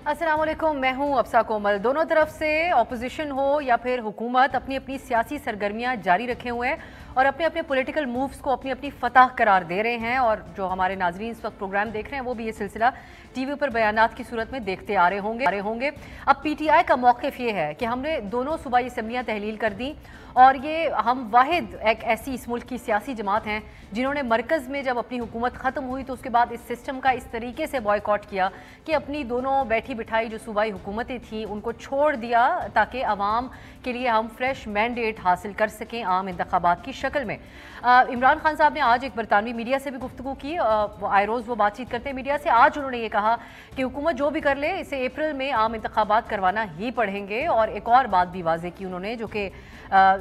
अस्सलाम वालेकुम, मैं हूं अफसा कोमल। दोनों तरफ से ऑपोजिशन हो या फिर हुकूमत अपनी अपनी सियासी सरगर्मियां जारी रखे हुए हैं और अपने अपने पॉलिटिकल मूव्स को अपनी अपनी फतह करार दे रहे हैं। और जो हमारे नाजरीन इस वक्त प्रोग्राम देख रहे हैं वो भी ये सिलसिला टीवी पर बयानात की सूरत में देखते आ रहे होंगे। अब पीटीआई का मौक़िफ़ ये है कि हमने दोनों सूबाई असम्बलियाँ तहलील कर दी और ये हम वाहिद एक ऐसी इस मुल्क की सियासी जमात हैं जिन्होंने मरकज़ में जब अपनी हुकूमत ख़त्म हुई तो उसके बाद इस सिस्टम का इस तरीके से बॉयकॉट किया कि अपनी दोनों बैठी बिठाई जो सूबाई हुकूमतें थीं उनको छोड़ दिया ताकि अवाम के लिए हम फ्रेश मैंडेट हासिल कर सकें आम इंतखाबात की शक्ल में। इमरान खान साहब ने आज एक बरतानवी मीडिया से भी गुफ्तगू की। आए रोज़ वो बातचीत करते हैं मीडिया से। आज उन्होंने ये कहा कि हुकूमत जो भी कर ले इसे अप्रैल में आम इंतखाबात करवाना ही पड़ेंगे। और एक और बात भी वाज़ेह की उन्होंने, जो कि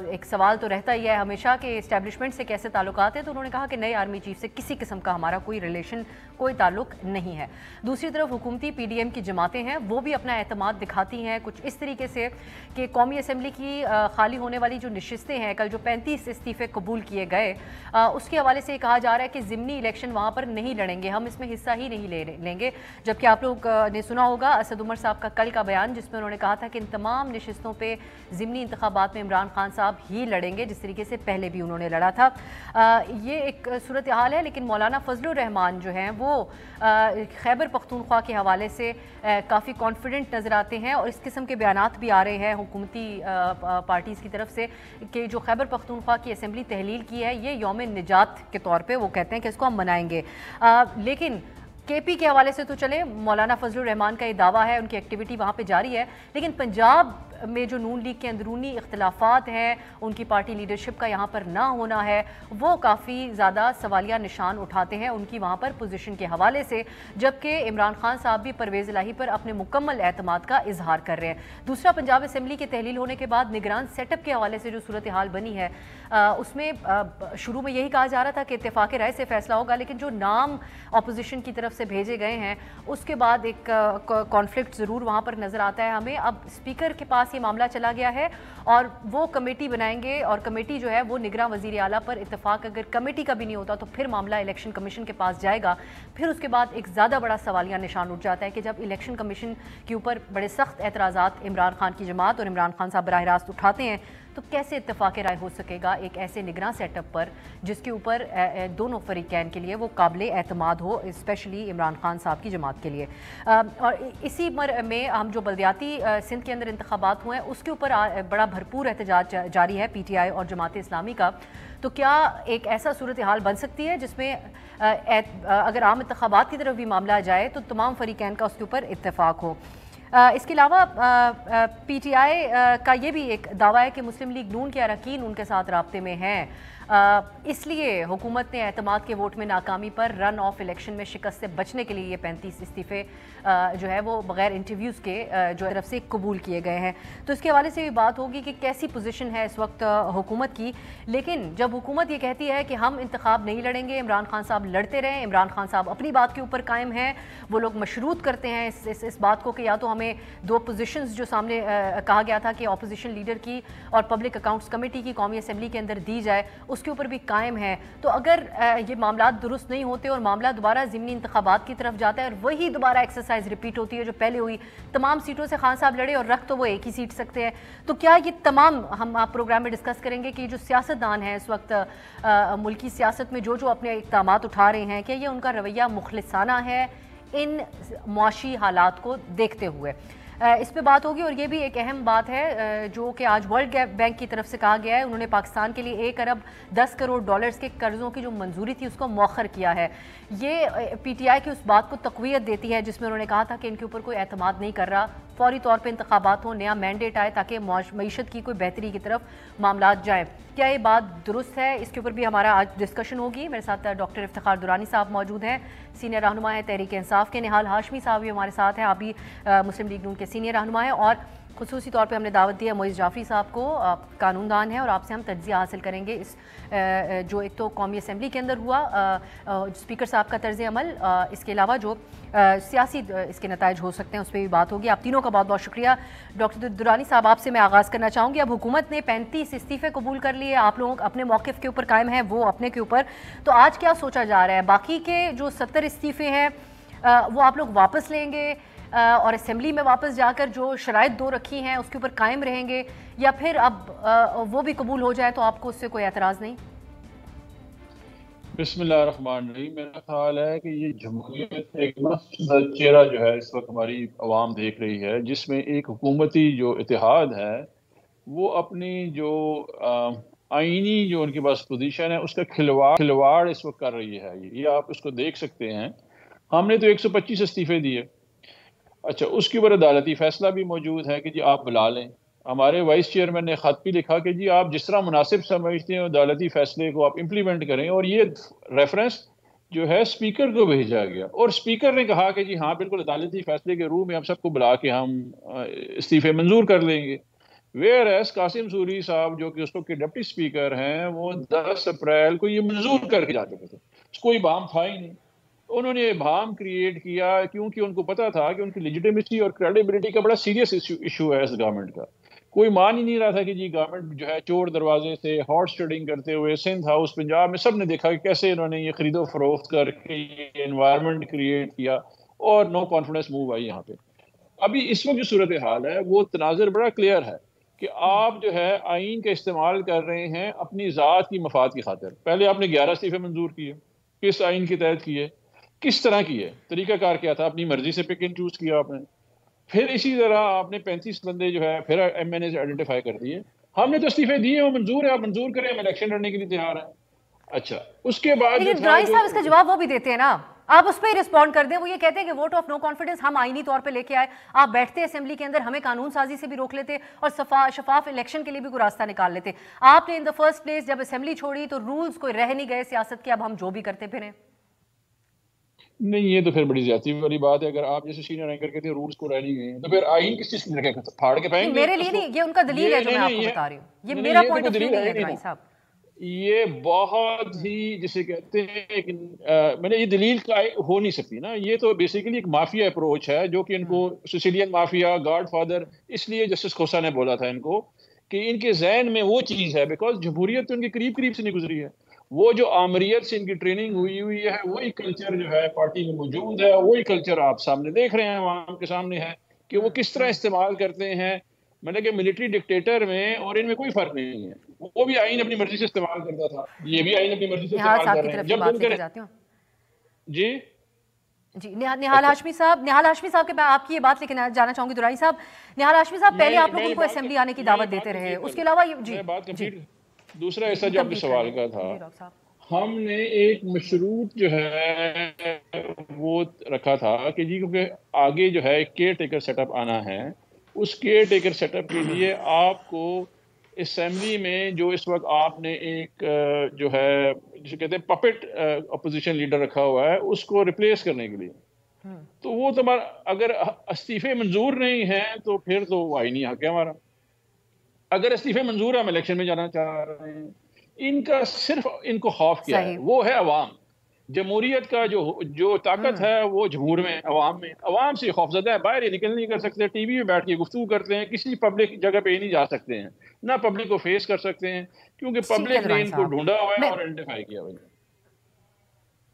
एक सवाल तो रहता ही है हमेशा कि इस्टेब्लिशमेंट से कैसे ताल्लुकात हैं, तो उन्होंने कहा कि नए आर्मी चीफ से किसी किस्म का हमारा कोई रिलेशन, कोई ताल्लुक नहीं है। दूसरी तरफ हुकूमती पीडीएम की जमातें हैं वो भी अपना एतमाद दिखाती हैं कुछ इस तरीके से कि कौमी असम्बली की खाली होने वाली जो नशिस्तें हैं, कल जो 35 इस्तीफ़े कबूल किए गए उसके हवाले से कहा जा रहा है कि ज़िमनी इलेक्शन वहाँ पर नहीं लड़ेंगे, हम इसमें हिस्सा ही नहीं लेंगे। जबकि आप लोग ने सुना होगा असद उमर साहब का कल का बयान जिसमें उन्होंने कहा था कि इन तमाम नशिस्तों पर ज़िमनी इंतखाबात में इमरान खान साहब ही लड़ेंगे जिस तरीके से पहले भी उन्होंने लड़ा था। ये एक सूरत हाल है। लेकिन मौलाना फजलुर रहमान जो हैं वो खैबर पख्तूनख्वा के हवाले से काफ़ी कॉन्फिडेंट नज़र आते हैं और इस किस्म के बयानात भी आ रहे हैं हुकूमती पार्टीज़ की तरफ से कि जो खैबर पख्तूनख्वा की असम्बली तहलील की है ये यौम निजात के तौर पे वो कहते हैं कि इसको हम मनाएंगे। लेकिन केपी के हवाले से तो चले, मौलाना फजलुर रहमान का ये दावा है, उनकी एक्टिविटी वहाँ पे जारी है। लेकिन पंजाब में जो नून लीग के अंदरूनी इख्तलाफात हैं, उनकी पार्टी लीडरशिप का यहाँ पर ना होना है, वो काफ़ी ज़्यादा सवालिया निशान उठाते हैं उनकी वहाँ पर पोजीशन के हवाले से। जबकि इमरान खान साहब भी परवेज़ इलाही पर अपने मुकम्मल एतमाद का इजहार कर रहे हैं। दूसरा, पंजाब असम्बली के तहलील होने के बाद निगरान सेटअप के हवाले से जो सूरत हाल बनी है उसमें शुरू में यही कहा जा रहा था कि इत्तेफाक राय से फैसला होगा, लेकिन जो नाम अपोजिशन की तरफ से भेजे गए हैं उसके बाद एक कॉन्फ्लिक्ट ज़रूर वहाँ पर नज़र आता है हमें। अब स्पीकर के पास ये मामला चला गया है और वो कमेटी बनाएंगे और कमेटी जो है वो निगरान वज़ीर आला पर इत्तेफाक अगर कमेटी का भी नहीं होता तो फिर मामला इलेक्शन कमीशन के पास जाएगा। फिर उसके बाद एक ज़्यादा बड़ा सवालिया निशान उठ जाता है कि जब इलेक्शन कमीशन के ऊपर बड़े सख्त एतराज़ात इमरान खान की जमात और इमरान खान साहब बराह रास्त उठाते हैं तो कैसे इत्तेफाक राय हो सकेगा एक ऐसे निगरान सेटअप पर जिसके ऊपर दोनों फरीकैन के लिए वो काबिल एतमाद हो, स्पेशली इमरान खान साहब की जमात के लिए। और इसी में हम जो बल्दियाती सिंध के अंदर इंतखाबात हुए हैं उसके ऊपर बड़ा भरपूर एहतजाज जारी है पीटीआई और जमात इस्लामी का। तो क्या एक ऐसा सूरत हाल बन सकती है जिसमें अगर आम इंतखाबात की तरफ भी मामला जाए तो तमाम फरीकैन का उसके ऊपर इत्तेफाक हो। इसके अलावा पीटीआई का ये भी एक दावा है कि मुस्लिम लीग नून के अरकान उनके साथ राब्ते में हैं, इसलिए हुकूमत ने एतमाद के वोट में नाकामी पर रन ऑफ इलेक्शन में शिकस्त से बचने के लिए ये 35 इस्तीफ़े जो है वो बग़ैर इंटरव्यूज़ के जो तरफ से कबूल किए गए हैं। तो इसके हवाले से भी बात होगी कि कैसी पोजीशन है इस वक्त हुकूमत की। लेकिन जब हुकूमत ये कहती है कि हम इंतखाब नहीं लड़ेंगे, इमरान खान साहब लड़ते रहें, इमरान खान साहब अपनी बात के ऊपर कायम हैं, वो लोग मशरूत करते हैं इस बात को कि या तो हमें दो पोजीशंस जो सामने कहा गया था कि अपोजिशन लीडर की और पब्लिक अकाउंट्स कमेटी की कौमी असम्बली के अंदर दी जाए, उसके ऊपर भी कायम है। तो अगर ये मामला दुरुस्त नहीं होते और मामला दोबारा ज़िमनी इंतखाबात की तरफ जाता है और वही दोबारा एक्सरसाइज रिपीट होती है जो पहले हुई, तमाम सीटों से खान साहब लड़े और रख तो वो एक ही सीट सकते हैं, तो क्या ये तमाम हम आप प्रोग्राम में डिस्कस करेंगे कि जो सियासतदान हैं इस वक्त मुल्की सियासत में जो अपने इक़दामात उठा रहे हैं, क्या ये उनका रवैया मुखलिसाना है इन मुआशी हालात को देखते हुए। इस पे बात होगी। और ये भी एक अहम बात है जो कि आज वर्ल्ड बैंक की तरफ से कहा गया है, उन्होंने पाकिस्तान के लिए 1 अरब 10 करोड़ डॉलर्स के कर्ज़ों की जो मंजूरी थी उसको मौखर किया है। ये पीटीआई की उस बात को तक़वियत देती है जिसमें उन्होंने कहा था कि इनके ऊपर कोई एतमाद नहीं कर रहा, फौरी तौर पर इंतखाबात हो, नया मैंडेट आए ताकि मईशत की कोई बेहतरी की तरफ मामलात जाएँ। क्या ये बात दुरुस्त है? इसके ऊपर भी हमारा आज डिस्कशन होगी। मेरे साथ डॉक्टर इफ्तिखार दुरानी साहब मौजूद हैं, सीनियर रहनुमा है तहरीक इंसाफ के। निहाल हाशमी साहब भी हमारे साथ हैं, आप भी मुस्लिम लीग नून के सीनियर रहनुमा हैं। और खुसूसी तौर पे हमने दावत दी है मोइज़ जाफ़री साहब को, कानूनदान है, और आपसे हम तज्ज़िया हासिल करेंगे इस जो एक तो कौमी असम्बली के अंदर हुआ स्पीकर साहब का तर्ज़ अमल, इसके अलावा जो सियासी इसके नताइज हो सकते हैं उस पर भी बात होगी। आप तीनों का बहुत बहुत शुक्रिया। डॉक्टर दुरानी साहब, आपसे मैं आगाज़ करना चाहूँगी। अब हुकूमत ने 35 इस्तीफ़े कबूल कर लिए, आप लोग अपने मौक़िफ़ के ऊपर कायम हैं, वो अपने के ऊपर, तो आज क्या सोचा जा रहा है? बाकी के जो 70 इस्तीफ़े हैं वो आप लोग वापस लेंगे और असेंबली में वापस जाकर जो शराइत दो रखी हैं उसके ऊपर कायम रहेंगे, या फिर अब वो भी कबूल हो जाए तो आपको उससे कोई एतराज़ नहीं? बिस्मिल्लाहिर्रहमानिर्रहीम। मेरा ख्याल है कि ये जमहूरियत एक मस्त चेहरा जो है इस वक्त हमारी आवाम देख रही है, जिसमें एक हुकूमती जो इतिहाद है वो अपनी जो आईनी जो उनके पास पोजीशन है उसका खिलवाड़ इस वक्त कर रही है। ये आप इसको देख सकते हैं। हमने तो 125 इस्तीफे दिए। अच्छा, उसके ऊपर अदालती फैसला भी मौजूद है कि जी आप बुला लें। हमारे वाइस चेयरमैन ने खत भी लिखा कि जी आप जिस तरह मुनासिब समझते हैं अदालती फैसले को आप इम्प्लीमेंट करें, और ये रेफरेंस जो है स्पीकर को भेजा गया और स्पीकर ने कहा कि जी हाँ बिल्कुल अदालती फैसले के रूप में आप सबको बुला के हम इस्तीफे मंजूर कर लेंगे। वेयर एस कासिम सूरी साहब जो कि उसको के डिप्टी स्पीकर हैं वो 10 अप्रैल को ये मंजूर करके जा चुके थे। कोई बाम था ही नहीं। उन्होंने भाम क्रिएट किया क्योंकि उनको पता था कि उनकी लेजिटिमेसी और क्रेडिबिलिटी का बड़ा सीरियस इशू है इस गवर्नमेंट का। कोई मान ही नहीं रहा था कि जी गवर्नमेंट जो है चोर दरवाजे से हॉर्स ट्रेडिंग करते हुए सिंध हाउस पंजाब में सब ने देखा कि कैसे इन्होंने ये खरीदो फरोख्त करके ये एनवायरनमेंट क्रिएट किया और नो कॉन्फिडेंस मूव आई यहाँ पे। अभी इस वक्त जो सूरत हाल है वो तनाजर बड़ा क्लियर है कि आप जो है आइन का इस्तेमाल कर रहे हैं अपनी ज़ात की मफाद की खातिर। पहले आपने 11 इस्तीफे मंजूर किए, किस आइन के तहत किए, किस तरह किए, तरीकाकार क्या था, अपनी मर्जी से पिक एंड चूज किया आपने। फिर इसी तरह आपने 35 बंदे जो है फिर MNA से आइडेंटिफाई कर दिए। हमने तो इस्तीफे दिए, वो मंजूर है, आप मंजूर करें, हम इलेक्शन लड़ने के लिए तैयार हैं। अच्छा, उसके बाद लेकिन ड्राई साहब इसका जवाब वो भी देते हैं ना, आप उस पर ही रिस्पॉन्ड कर दें। वो ये कहते हैं कि वोट ऑफ नो कॉन्फिडेंस हम आईनी तौर पे लेके आए, आप बैठते असेंबली के अंदर, हमें कानून साजी से भी रोक लेते और शफाफ इलेक्शन के लिए भी कोई रास्ता निकाल लेते। आपने इन द फर्स्ट प्लेस जब असेंबली छोड़ी तो रूल्स कोई रह नहीं गए सियासत के, अब हम जो भी करते फिरें। नहीं, ये तो फिर बड़ी ज्यादती वाली बात है। अगर आप जैसे सीनियर एंकर कहते हैं रूल्स को रह नहीं गए तो फिर आइन किस चीज की रखेगा, फाड़ के फेंक दें मेरे लिए नहीं, ये उनका दलील है जो मैं आपको बता रही हूँ, ये मेरा पॉइंट ऑफ व्यू नहीं है ड्राई साहब। ये बहुत ही जिसे कहते हैं कि मैंने ये दलील का हो नहीं सकती ना। ये तो बेसिकली एक माफिया अप्रोच है जो कि इनको सिसिलियन माफिया गॉडफादर, इसलिए जस्टिस खोसा ने बोला था इनको कि इनके जहन में वो चीज है, बिकॉज जमहूरियत तो इनके करीब करीब से नहीं गुजरी है। वो जो आमरीत से इनकी ट्रेनिंग हुई हुई है वही कल्चर जो है पार्टी में मौजूद है, वही कल्चर आप सामने देख रहे हैं, आवाम के सामने है कि वो किस तरह इस्तेमाल करते हैं। मैंने कि मिलिट्री डिक्टेटर में और इनमें कोई फर्क नहीं है। वो भी आइन अपनी मर्जी से इस्तेमाल करता था, ये भी आइन अपनी मर्जी से इस्तेमाल कर रहे हैं। जब दिल करे जी जी निहाल हाशमी साहब के मैं आपकी ये बात लेके जाना चाहूंगी दुराई साहब। निहाल हाशमी साहब, पहले आप लोगों को असेंबली आने की दावत देते रहे, उसके अलावा जी बात कंप्लीट। दूसरा हिस्सा जो आपके सवाल का था, हमने एक मशरूत जो है वो रखा था कि जी क्योंकि आगे जो है केयर टेकर सेटअप आना है, उस केयर टेकर सेटअप के लिए आपको असेंबली में जो इस वक्त आपने एक जो है जिसे कहते हैं पपेट अपोजिशन लीडर रखा हुआ है उसको रिप्लेस करने के लिए, तो वो तुम्हारा अगर इस्तीफे मंजूर नहीं है तो फिर तो वो आईनी हक है हमारा। अगर इस्तीफे मंजूर है, हम इलेक्शन में जाना चाह रहे हैं। इनका सिर्फ इनको खौफ क्या है, वो है अवाम। जमहूरियत का जो ताकत है वो जमहूर में, अवाम में। अवाम से खौफजदा है, बाहर ये निकल नहीं कर सकते, टीवी में बैठ के गुफ्तगू करते हैं, किसी पब्लिक जगह पे नहीं जा सकते हैं, ना पब्लिक को फेस कर सकते हैं क्योंकि पब्लिक ने इनको ढूंढा हुआ है और आइडेंटिफाई किया हुआ है।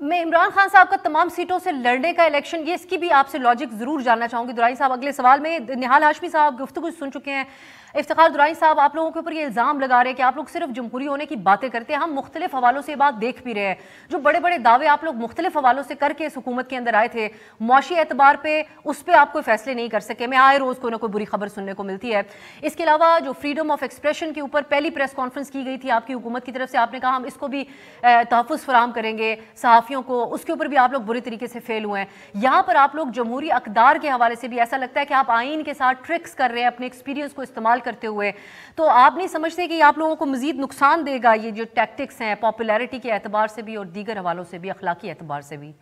मैं इमरान खान साहब का तमाम सीटों से लड़ने का इलेक्शन, ये इसकी भी आपसे लॉजिक जरूर जानना चाहूंगी दुराई साहब। अगले सवाल में निहाल हाशमी साहब गुफ्तगू सुन चुके हैं। इफ्तिखार दुराई साहब, आप लोगों के ऊपर ये इल्ज़ाम लगा रहे हैं कि आप लोग सिर्फ जमहूरी होने की बातें करते हैं। हम मुख्तलिफ हवालों से ये बात देख भी रहे हैं, जो बड़े बड़े दावे आप लोग मुख्तलिफ हवालों से करके इस हुकूमत के अंदर आए थे, मुआशी एतबार पर उस पर आप कोई फैसले नहीं कर सके। मैं आए रोज़ कोई ना कोई बुरी खबर सुनने को मिलती है। इसके अलावा जो फ्रीडम ऑफ एक्सप्रेशन के ऊपर पहली प्रेस कॉन्फ्रेंस की गई थी आपकी हुकूमत की तरफ से, आपने कहा हम इसको भी तहफ़्फ़ुज़ फराहम करेंगे सहाफ़ियों को, उसके ऊपर भी आप लोग बुरी तरीके से फेल हुए हैं। यहाँ पर आप लोग जमहूरी अक़दार के हवाले से भी ऐसा लगता है कि आप आइन के साथ ट्रिक्स कर रहे हैं अपने एक्सपीरियंस को इस्तेमाल करते हुए। तो आप नहीं समझते कि आप लोगों को मजीद नुकसान देगा ये जो टैक्टिक्स हैं, पॉपुलैरिटी के एतबार से भी और दीगर हवालों से भी, अखलाकी एतबार से भी?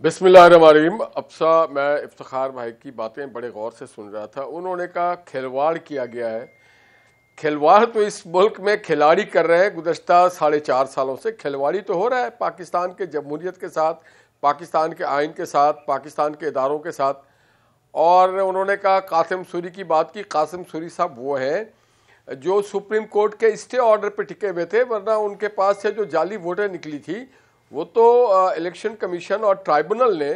बिस्मिल्लाहिर्रहमानिर्रहीम। अफसा, मैं इफ्तिखार भाई की बातें बड़े गौर से सुन रहा था। उन्होंने कहा खिलवाड़ किया गया है। खिलवाड़ तो इस मुल्क में खिलाड़ी कर रहे हैं गुज़श्ता 4.5 सालों से। खिलवाड़ी तो हो रहा है पाकिस्तान के जमहूरियत के साथ, पाकिस्तान के आइन के साथ, पाकिस्तान के इदारों के साथ। और उन्होंने कहा कासिम सूरी की बात की। कासिम सूरी साहब वो हैं जो सुप्रीम कोर्ट के स्टे ऑर्डर पर टिके हुए थे, वरना उनके पास से जो जाली वोटर निकली थी वो तो इलेक्शन कमीशन और ट्राइब्यूनल ने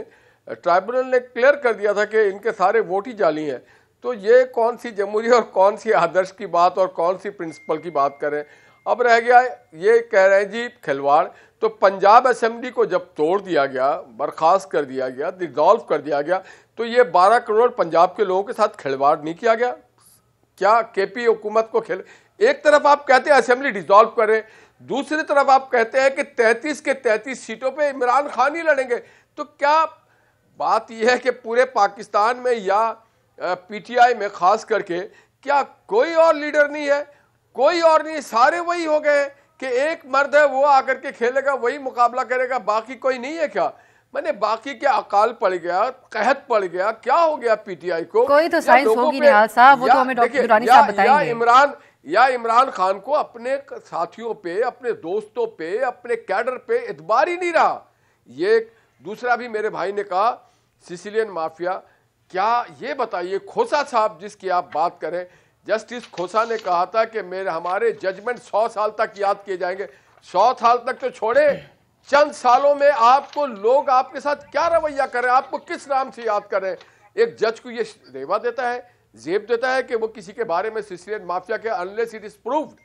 ट्राइब्यूनल ने क्लियर कर दिया था कि इनके सारे वोट ही जाली हैं। तो ये कौन सी जमहूरियत और कौन सी आदर्श की बात और कौन सी प्रिंसिपल की बात करें। अब रह गया ये कह रहे हैं जी खिलवाड़। तो पंजाब असेंबली को जब तोड़ दिया गया, बर्खास्त कर दिया गया, डिसॉल्व कर दिया गया, तो ये 12 करोड़ पंजाब के लोगों के साथ खिलवाड़ नहीं किया गया क्या? केपी हुकूमत को एक तरफ आप कहते हैं असेंबली डिसॉल्व करें, दूसरी तरफ आप कहते हैं कि 33 के 33 सीटों पे इमरान खान ही लड़ेंगे। तो क्या बात यह है कि पूरे पाकिस्तान में या पीटीआई में खास करके क्या कोई और लीडर नहीं है? कोई और नहीं, सारे वही हो गए कि एक मर्द है वो आकर के खेलेगा, वही मुकाबला करेगा, बाकी कोई नहीं है क्या? मैंने बाकी के अकाल पड़ गया, कहत पड़ गया, क्या हो गया पीटीआई को? कोई तो साइंस होगी निहाल साहब, वो तो हमें डॉक्टर दुरानी साहब बताएंगे। या इमरान खान को अपने साथियों पे, अपने दोस्तों पे, अपने कैडर पे इतबार ही नहीं रहा। ये दूसरा भी मेरे भाई ने कहा सिसिलियन माफिया, क्या ये बताइए खोसा साहब जिसकी आप बात करें, जस्टिस खोसा ने कहा था कि हमारे जजमेंट 100 साल तक याद किए जाएंगे। 100 साल तक तो छोड़े, चंद सालों में आपको लोग आपके साथ क्या रवैया करें, आपको किस नाम से याद करें? एक जज को ये रेवा देता है, जेब देता है कि वो किसी के बारे में सिसिलियन माफिया के, अनलेस इट इज प्रूव्ड।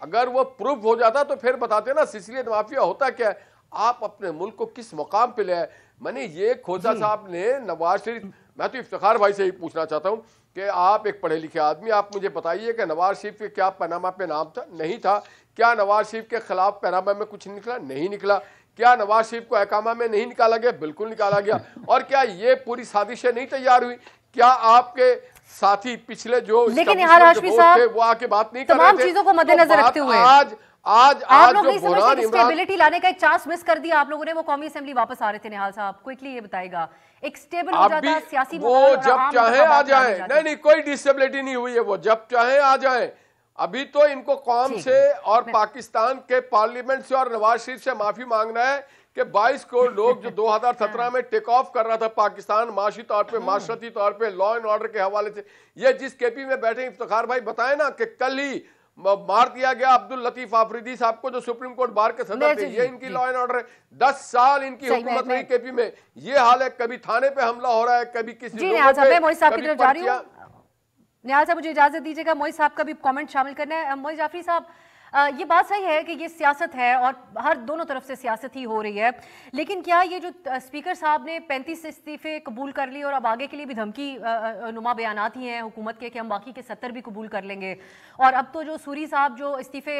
अगर वो प्रूव हो जाता तो फिर बताते ना सिसिलियन माफिया होता क्या है, आप अपने मुल्क को किस मुकाम पे ले आए। मैंने ये खोसा साहब ने नवाज शरीफ, मैं तो इफ्तिखार भाई से ही पूछना चाहता हूं कि आप एक पढ़े लिखे आदमी, आप मुझे बताइए कि नवाज शरीफ के क्या पनामा पे नाम था? नहीं था। क्या नवाज शरीफ के खिलाफ पनामा में कुछ निकला? नहीं निकला। क्या नवाज शरीफ को अहकामा में नहीं निकाला गया? बिल्कुल निकाला गया। और क्या ये पूरी साजिशें नहीं तैयार हुई? क्या आपके साथी पिछले जो लेकिन हाशमी साहब वो आके बात नहीं कर तमाम चीजों को मद्देनजर रखते हुए आज आप लोग नहीं समझते कि स्टेबिलिटी लाने का एक चांस मिस कर दिया आप लोगों ने? वो कौमी असेंबली वापस आ रहे थे, निहाल साहब क्विकली ये बताएगा, एक स्टेबल हो जाता सियासी वो जब चाहे आ जाए। नहीं, कोई डिस्टेबिलिटी नहीं हुई है, वो जब चाहे आ जाए। अभी तो इनको कौम से और पाकिस्तान के पार्लियामेंट से और नवाज शरीफ से माफी मांगना है कि 22 करोड़ लोग जो 2017 में टेक ऑफ कर रहा था पाकिस्तान माशी तौर पे, माशरती तौर पे, लॉ एंड ऑर्डर के हवाले से, ये जिस केपी में बैठे इफ्तिखार भाई बताए ना कि कल ही मार दिया गया अब्दुल लतीफ आफरीदी साहब को जो सुप्रीम कोर्ट बार के सदर थे। ये इनकी लॉ एंड ऑर्डर है। 10 साल इनकी हुकूमत रही केपी में, ये हाल है। कभी थाने पे हमला हो रहा है, कभी किसी निहाल साहब मुझे इजाजत दीजिएगा, मोइज साहब का भी कमेंट शामिल करना है। मोइज जाफरी साहब, ये बात सही है कि ये सियासत है और हर दोनों तरफ से सियासत ही हो रही है, लेकिन क्या ये जो स्पीकर साहब ने 35 इस्तीफे कबूल कर लिए और अब आगे के लिए भी धमकी नुमा बयानात ही हैं हुकूमत के कि हम बाकी के 70 भी कबूल कर लेंगे, और अब तो जो सूरी साहब जो इस्तीफे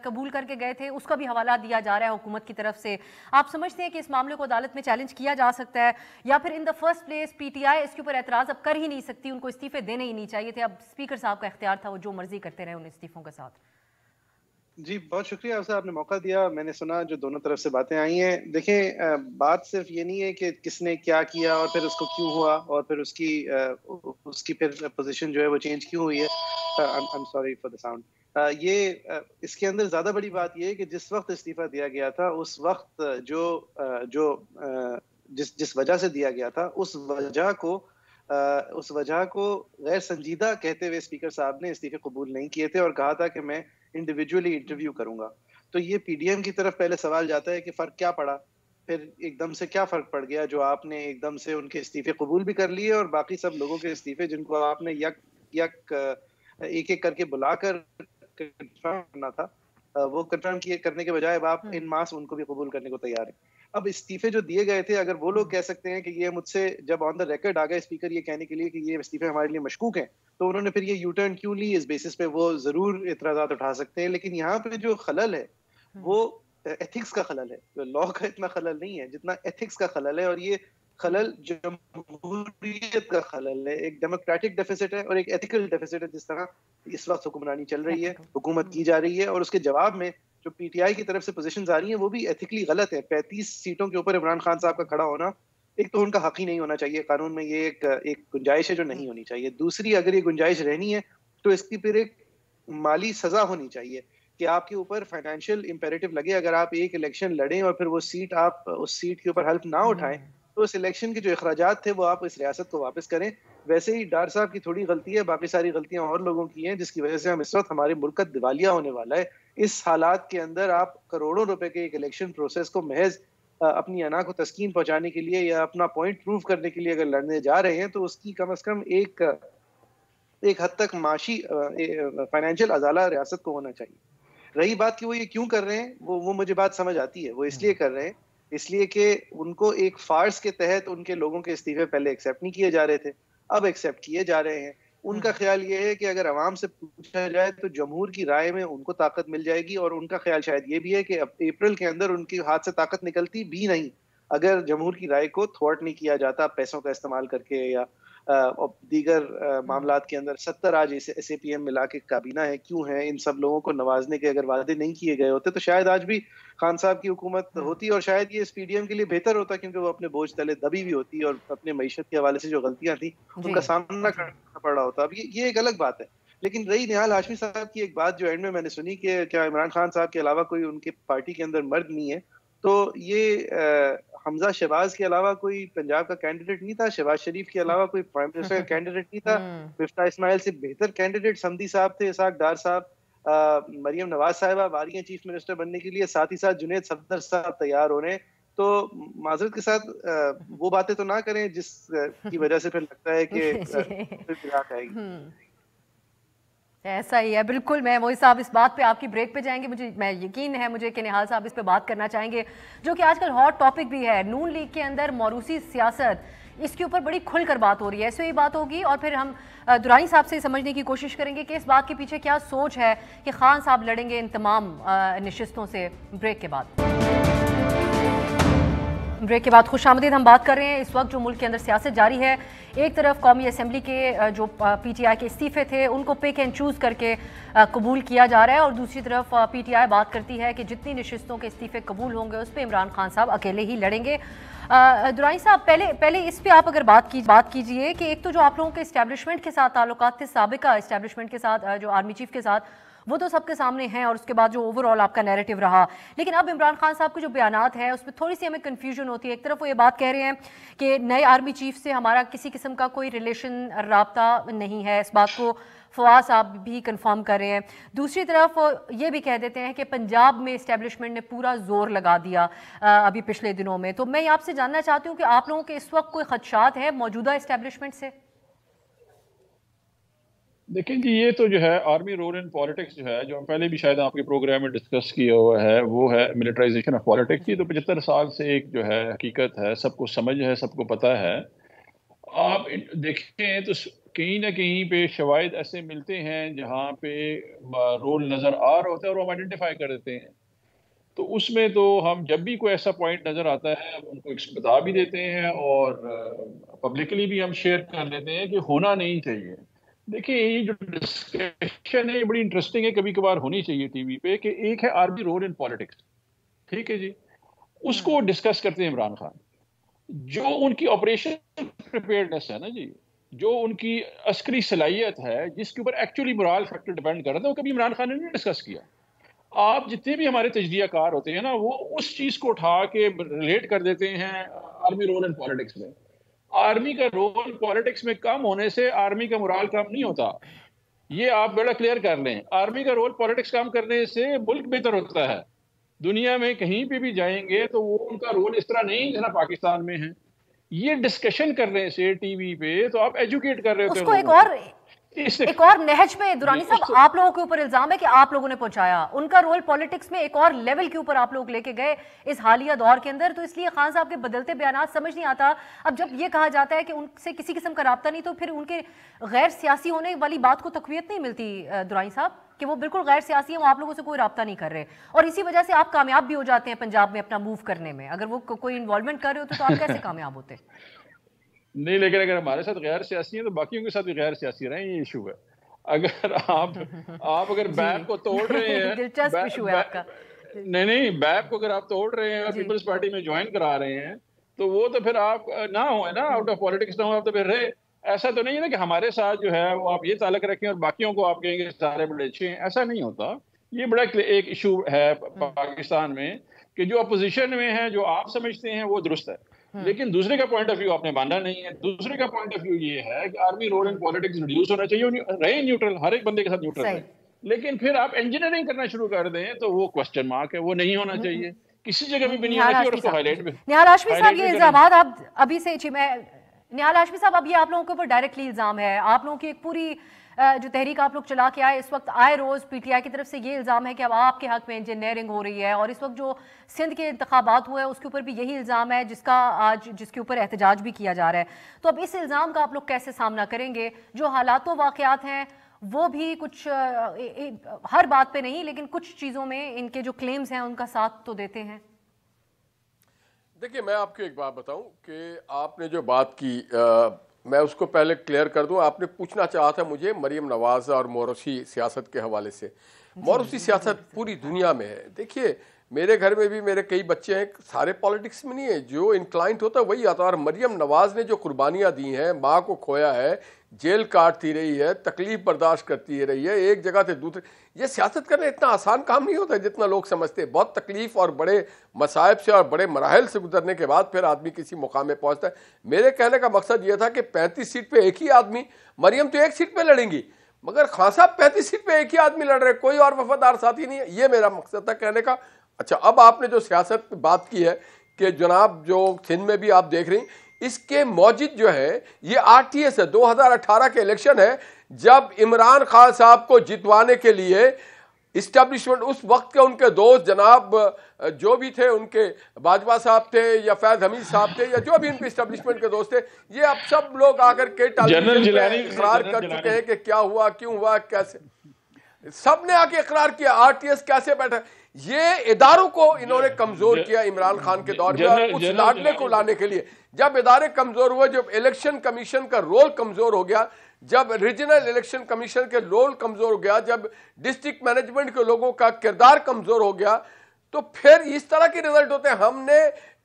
कबूल करके गए थे उसका भी हवाला दिया जा रहा है हुकूमत की तरफ से, आप समझते हैं कि इस मामले को अदालत में चैलेंज किया जा सकता है, या फिर in the first place PTI इसके ऊपर एतराज़ अब कर ही नहीं सकती, उनको इस्तीफे देने ही नहीं चाहिए थे, अब स्पीकर साहब का इख्तियार था, वो जो मर्जी करते रहे उन इस्तीफों के साथ? जी बहुत शुक्रिया आपसे, आपने मौका दिया। मैंने सुना जो दोनों तरफ से बातें आई हैं। देखें, बात सिर्फ ये नहीं है कि किसने क्या किया और फिर उसको क्यों हुआ और फिर उसकी फिर पोजीशन जो है वो चेंज क्यों हुई है। I am sorry for the sound. ये इसके अंदर ज्यादा बड़ी बात ये है कि जिस वक्त इस्तीफा दिया गया था उस वक्त जिस वजह से दिया गया था उस वजह को गैर संजीदा कहते हुए स्पीकर साहब ने इस्तीफे कबूल नहीं किए थे और कहा था कि मैं इंडिविजुअली इंटरव्यू करूंगा। तो ये पीडीएम की तरफ पहले सवाल जाता है कि फर्क क्या पड़ा, फिर एकदम से क्या फर्क पड़ गया जो आपने एकदम से उनके इस्तीफे कबूल भी कर लिए और बाकी सब लोगों के इस्तीफे जिनको आपने एक एक करके बुलाकर कंफर्म करना था वो कंफर्म करने के बजाय अब आप इन मास उनको भी कबूल करने को तैयार है। अब इस्तीफे जो दिए गए थे, अगर वो लोग कह सकते हैं कि ये मुझसे जब ऑन द रिकॉर्ड आ गए स्पीकर ये कहने के लिए कि ये इस्तीफे हमारे लिए मशकूक हैं, तो उन्होंने फिर ये यू टर्न क्यों ली, इस बेसिस पे वो जरूर इतराजात उठा सकते हैं। लेकिन यहाँ पे जो खलल है वो एथिक्स का खलल है, लॉ का इतना खलल नहीं है जितना एथिक्स का खलल है, और ये खलल जमहूरियत का खलल है। एक डेमोक्रेटिक डेफिसिट है और एक एथिकल डेफिसिट है। जिस तरह इस वक्त हुक्मरानी चल रही है, हुकूमत की जा रही है, और उसके जवाब में जो पीटीआई की तरफ से पोजीशंस आ रही हैं वो भी एथिकली गलत है। 35 सीटों के ऊपर इमरान खान साहब का खड़ा होना, एक तो उनका हक ही नहीं होना चाहिए, कानून में ये एक गुंजाइश है जो नहीं होनी चाहिए। दूसरी, अगर ये गुंजाइश रहनी है तो इसकी फिर एक माली सजा होनी चाहिए कि आपके ऊपर फाइनेंशियल इंपेरेटिव लगे। अगर आप एक इलेक्शन लड़ें और फिर वो सीट आप उस सीट के ऊपर हल्फ ना उठाएं तो उस इलेक्शन के जो अखराजात थे वो आप इस रियासत को वापस करें। वैसे ही डार साहब की थोड़ी गलती है, बाकी सारी गलतियां और लोगों की हैं जिसकी वजह से हम इस वक्त हमारे मुल्क का दिवालिया होने वाला है। इस हालात के अंदर आप करोड़ों रुपए के एक इलेक्शन प्रोसेस को महज अपनी अना को तस्कीन पहुंचाने के लिए या अपना पॉइंट प्रूव करने के लिए अगर लड़ने जा रहे हैं, तो उसकी कम से कम एक हद तक माशी फाइनेंशियल अजाला रियासत को होना चाहिए। रही बात कि वो ये क्यों कर रहे हैं, वो मुझे बात समझ आती है। वो इसलिए कर रहे हैं, इसलिए कि उनको एक फार्स के तहत उनके लोगों के इस्तीफे पहले एक्सेप्ट नहीं किए जा रहे थे, अब एक्सेप्ट किए जा रहे हैं। उनका ख्याल ये है कि अगर आवाम से पूछा जाए तो जमहूर की राय में उनको ताकत मिल जाएगी, और उनका ख्याल शायद ये भी है कि अब अप्रैल के अंदर उनके हाथ से ताकत निकलती भी नहीं अगर जमहूर की राय को थ्वार्ट नहीं किया जाता पैसों का इस्तेमाल करके या दीगर मामलात के अंदर। 70 आज SAPM मिला के काबीना है, क्यों है? इन सब लोगों को नवाजने के अगर वादे नहीं किए गए होते तो शायद आज भी खान साहब की हुकूमत होती, और शायद ये इस PDM के लिए बेहतर होता, क्योंकि वो अपने बोझ तले दबी भी होती और अपने मईशत के हवाले से जो गलतियां थी उनका सामना करना पड़ रहा होता। अब ये एक अलग बात है। लेकिन रही निहाल हाशमी साहब की एक बात जो एंड में मैंने सुनी कि क्या इमरान खान साहब के अलावा कोई उनके पार्टी के अंदर मर्द नहीं है, तो ये हमजा शहबाज के अलावा कोई पंजाब का कैंडिडेट नहीं था, शहबाज शरीफ के अलावा कोई प्राइम मिनिस्टर का कैंडिडेट नहीं था। मिफ्ता इस्माइल से बेहतर कैंडिडेट समदी साहब थे, इसाक डार साहब, मरियम नवाज साहिबा बारी हैं चीफ मिनिस्टर बनने के लिए, साथ ही साथ जुनेद सफदर साहब तैयार हो रहे हैं। तो माजरत के साथ वो बातें तो ना करें जिस की वजह से फिर लगता है कि आएगी। ऐसा ही है, बिल्कुल। मैं मोहित साहब इस बात पे आपकी ब्रेक पे जाएंगे, मैं यकीन है मुझे कि निहाल साहब इस पे बात करना चाहेंगे, जो कि आजकल हॉट टॉपिक भी है। नून लीग के अंदर मौरूसी सियासत, इसके ऊपर बड़ी खुलकर बात हो रही है। ऐसे ही बात होगी और फिर हम दुरानी साहब से समझने की कोशिश करेंगे कि इस बात के पीछे क्या सोच है कि खान साहब लड़ेंगे इन तमाम नशिस्तों से। ब्रेक के बाद खुशामदीद। हम बात कर रहे हैं इस वक्त जो मुल्क के अंदर सियासत जारी है। एक तरफ कौमी असम्बली के जो PTI के इस्तीफे थे उनको पिक एंड चूज़ करके कबूल किया जा रहा है, और दूसरी तरफ PTI बात करती है कि जितनी नशिस्तों के इस्तीफे कबूल होंगे उस पर इमरान खान साहब अकेले ही लड़ेंगे। दुरानी साहब, पहले इस पे आप अगर बात कीजिए कि एक तो जो आप लोगों के इस्टेब्लिशमेंट के साथ ताल्लुकात थे, साबिका इस्टेब्लिशमेंट के साथ, जो आर्मी चीफ के साथ, वो तो सबके सामने हैं, और उसके बाद जो ओवरऑल आपका नैरेटिव रहा। लेकिन अब इमरान खान साहब के जो बयानात हैं उसमें थोड़ी सी हमें कन्फ्यूजन होती है। एक तरफ वो ये बात कह रहे हैं कि नए आर्मी चीफ से हमारा किसी किस्म का कोई रिलेशन राब्ता नहीं है, इस बात को फवाद साहब भी कंफर्म कर रहे हैं। दूसरी तरफ ये भी कह देते हैं कि पंजाब में इस्टेब्लिशमेंट ने पूरा जोर लगा दिया अभी पिछले दिनों में। तो मैं आपसे जानना चाहती हूँ कि आप लोगों के इस वक्त कोई खदशात है मौजूदा इस्टेब्लिशमेंट से? देखिए जी, ये तो जो है आर्मी रोल इन पॉलिटिक्स जो है, जो हम पहले भी शायद आपके प्रोग्राम में डिस्कस किया हुआ है, वो है मिलिटराइजेशन ऑफ पॉलिटिक्स। ये तो 75 साल से एक जो है हकीकत है, सबको समझ है, सबको पता है। आप देखें तो कहीं ना कहीं पे शवाहिद ऐसे मिलते हैं जहाँ पे रोल नज़र आ रहा होता है और हम आइडेंटिफाई कर देते हैं। तो उसमें तो हम जब भी कोई ऐसा पॉइंट नज़र आता है उनको बता भी देते हैं, और पब्लिकली भी हम शेयर कर लेते हैं कि होना नहीं चाहिए। देखिए, ये जो डिस्कशन है ये बड़ी इंटरेस्टिंग है, कभी कभार होनी चाहिए टीवी पे, कि एक है आर्मी रोल इन पॉलिटिक्स, ठीक है जी, उसको डिस्कस करते हैं इमरान खान। जो उनकी ऑपरेशन प्रिपेयर्डनेस है ना जी, जो उनकी अस्करी सलाहियत है, जिसके ऊपर एक्चुअली मोरल फैक्टर डिपेंड कर रहा था, वो कभी इमरान खान ने नहीं डिस्कस किया। आप जितने भी हमारे तजजियाकार होते हैं ना, वो उस चीज को उठा के रिलेट कर देते हैं आर्मी रोल इन पॉलिटिक्स में। आर्मी का रोल पॉलिटिक्स में कम होने से आर्मी का मोरल कम नहीं होता, ये आप बड़ा क्लियर कर लें। आर्मी का रोल पॉलिटिक्स कम करने से मुल्क बेहतर होता है। दुनिया में कहीं पे भी जाएंगे तो वो उनका रोल इस तरह नहीं जितना पाकिस्तान में है। ये डिस्कशन करने से टीवी पे तो आप एजुकेट कर रहे होते हैं उसको एक और नहज पे दुरानी साहब आप लोगों के ऊपर इल्जाम है कि आप लोगों ने पहुंचाया। उनका रोल पॉलिटिक्स में एक और लेवल के ऊपर आप लोग लेके गए इस हालिया दौर के अंदर, तो इसलिए खान साहब के बदलते बयान समझ नहीं आता। अब जब ये कहा जाता है कि उनसे किसी किस्म का राब्ता नहीं, तो फिर उनके गैर सियासी होने वाली बात को तकवीयत नहीं मिलती दुरानी साहब, कि वो बिल्कुल गैर सियासी है, वो आप लोगों से कोई राब्ता नहीं कर रहे, और इसी वजह से आप कामयाब भी हो जाते हैं पंजाब में अपना मूव करने में। अगर वो कोई इन्वॉल्वमेंट कर रहे होते तो आप कैसे कामयाब होते? नहीं, लेकिन अगर हमारे साथ गैर सियासी है तो बाकियों के साथ भी गैर सियासी रहे, ये इशू है। अगर आप अगर बैप को तोड़ रहे हैं, दिलचस्प इशू है आपका। नहीं, बैप को अगर आप तोड़ रहे हैं और पीपल्स पार्टी में ज्वाइन करा रहे हैं, तो वो तो फिर आप ना हो, है ना, आउट ऑफ पॉलिटिक्स ना हो आप, तो फिर रहे। ऐसा तो नहीं है ना कि हमारे साथ जो है वो आप ये ताल्लुक रखें और बाकियों को आप कहेंगे सारे बड़े अच्छे हैं, ऐसा नहीं होता। ये बड़ा एक इशू है पाकिस्तान में कि जो अपोजिशन में है, जो आप समझते हैं वो दुरुस्त है, लेकिन दूसरे का पॉइंट ऑफ व्यू आपने मानना नहीं है। दूसरे का पॉइंट ऑफ व्यू ये है कि army role in politics reduce होना चाहिए, रहे न्यूट्रल, हर एक बंदे के साथ न्यूट्रल है। लेकिन फिर आप इंजीनियरिंग करना शुरू कर दें तो वो क्वेश्चन मार्क है, वो नहीं होना चाहिए। किसी जगह भी नहीं निहाल होना चाहिए और हाशमी उसको साहब, हाईलाइट भी निहाल हाशमी साहब, हाईलाइट ये भी करना इल्जामात आप अभी से मैं निहाल हाशमी साहब, अब ये आप लोगों के ऊपर डायरेक्टली इल्जाम है, आप लोगों की एक पूरी जो तहरीक आप लोग चला के आए, इस वक्त आए रोज पीटीआई की तरफ से ये इल्जाम है कि अब आपके हक में इंजीनियरिंग हो रही है, और इस वक्त जो सिंध के इंतखाबात हुए हैं उसके ऊपर भी यही इल्जाम है जिसका आज जिसके ऊपर एहतजाज भी किया जा रहा है। तो अब इस इल्जाम का आप लोग कैसे सामना करेंगे? जो हालात वाक़यात हैं वो भी कुछ हर बात पे नहीं लेकिन कुछ चीज़ों में इनके जो क्लेम्स हैं उनका साथ तो देते हैं। देखिए, मैं आपको एक बात बताऊं कि आपने जो बात की मैं उसको पहले क्लियर कर दूं। आपने पूछना चाहा था मुझे मरियम नवाज और मोरूसी सियासत के हवाले से। मोरूसी सियासत पूरी दुनिया में है। देखिए, मेरे घर में भी मेरे कई बच्चे हैं, सारे पॉलिटिक्स में नहीं है, जो इंक्लाइंट होता है वही आता है। और मरियम नवाज ने जो कुर्बानियां दी हैं, माँ को खोया है, जेल काटती रही है, तकलीफ बर्दाश्त करती रही है, एक जगह से दूसरे। ये सियासत करना इतना आसान काम नहीं होता जितना लोग समझते हैं। बहुत तकलीफ और बड़े मसाइब से और बड़े मराहल से गुजरने के बाद फिर आदमी किसी मुकाम में पहुंचता है। मेरे कहने का मकसद ये था कि 35 सीट पे एक ही आदमी, मरियम तो एक सीट पे लड़ेंगी, मगर खान साहब 35 सीट पे एक ही आदमी लड़ रहे, कोई और वफादार साथी नहीं है। ये मेरा मकसद था कहने का। अच्छा, अब आपने जो सियासत पे बात की है कि जनाब जो सिंध में भी आप देख रही, इसके मौजिद जो है ये आरटीएस है। 2018 के इलेक्शन है, जब इमरान खान साहब को जितवाने के लिए इस्टेब्लिशमेंट, उस वक्त के उनके दोस्त जनाब जो भी थे, उनके बाजवा साहब थे या फैज हमीद साहब थे या जो भी उनके इस्टेब्लिशमेंट के दोस्त थे, ये अब सब लोग आकर के टेलीविजन पे इकरार कर चुके हैं कि क्या हुआ, क्यों हुआ, कैसे। सबने आके इकरार किया आरटीएस कैसे बैठा। ये इदारों को इन्होंने कमजोर किया इमरान खान के दौर में, और उस लाडले को लाने के लिए जब इदारे कमजोर हुए, जब इलेक्शन कमीशन का रोल कमजोर हो गया, जब रीजनल इलेक्शन कमीशन के रोल कमजोर हो गया, जब डिस्ट्रिक्ट मैनेजमेंट के लोगों का किरदार कमजोर हो गया, तो फिर इस तरह के रिजल्ट होते हैं। हमने